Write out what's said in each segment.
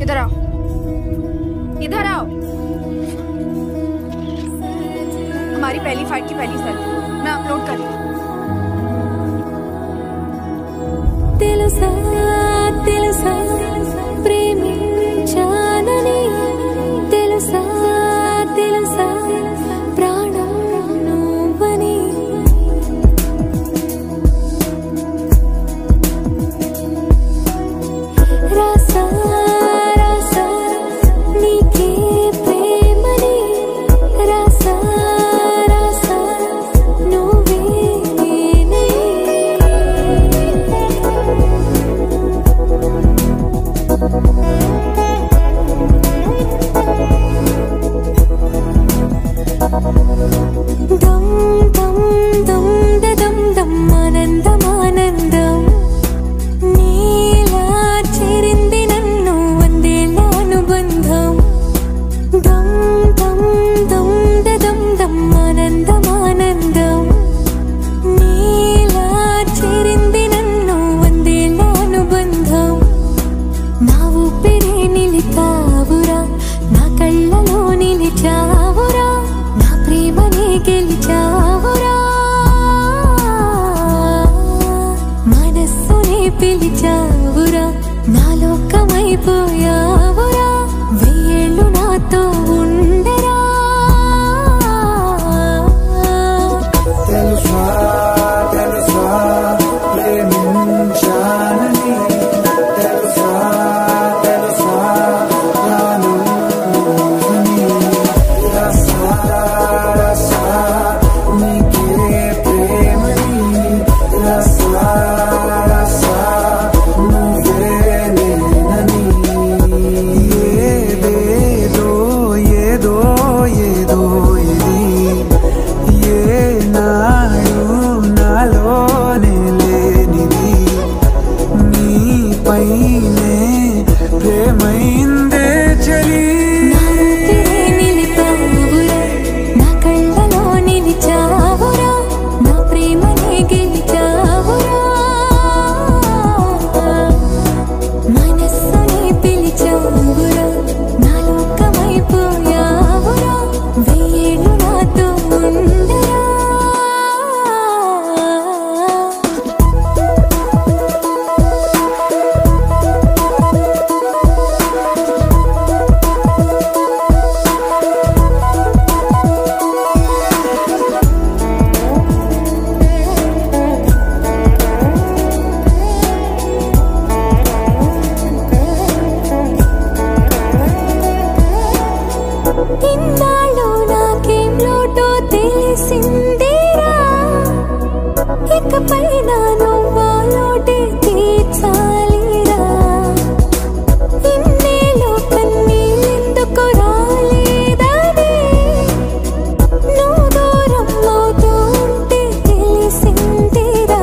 इधर आओ, इधर आओ। हमारी पहली फाइट की पहली सेल्फी मैं अपलोड कर रही हूँ। తెలుసా తెలుసా ప్రేమించానని తెలుసా తెలుసా ప్రాణం నువ్వని రాసా రాసా నీకే ప్రేమని రాసా రాసా నువ్వే దమ్ దమ్ దమ్ దమ్ దమ్ ఆనందం ఆనందం నీలా చేరింది నన్ను వందేళ్ళ అనుబంధం దమ్ దమ్ దమ్ దమ్ దమ్ ఆనందం ఆనందం నీలా చేరింది నన్ను వందేళ్ళ అనుబంధం నా ఊపిరే నిలిపావురా నా కళ్ళలో నిలిచావురా నా ప్రేమనే గెలిచావురా మనస్సునే పిలిచావురా నా లోకమైపోయావురా వెయ్యేళ్ళు నాతో ఉండరా తెలుసా తెలుసా ప్రేమించానని తెలుసా తెలుసా ప్రాణం నువ్వని రాసా రాసా నీకే ప్రేమని రాసా రాసా నువ్వే నేనని ఏదేదో ఏదో ఏదో ఇది ఏనాడు నాలోనే లేనిది నీపైనే ప్రేమైందే చలి నా ఊపిరే నిలిపావురా నా కళ్ళలో నిలిచావురా నా ప్రేమనే గెలిచావురా మనస్సునే పిలిచావురా నా లోకమైపోయావురా వెయ్యేళ్ళు నాతో ఉండరా ఇన్నాళ్ళు నాకేం లోటో తెలిసిందిరా ఇకపై నా నువ్వా లోటే తీర్చాలిరా ఇన్నేళ్ళు కన్నీళ్ళెందుకు రాలేదని నువ్వు దూరం అవుతూ ఉంటే తెలిసిందిరా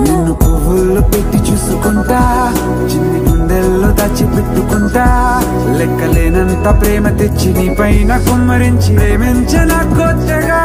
నిన్ను పువ్వుల్లో పెట్టి చూసుకుంటా చిన్ని గుండెల్లో దాచిపెట్టుకుంటా లెక్కలేనంత ప్రేమ తెచ్చి నీ పైన కుమ్మరించి ప్రేమించన కొత్తగా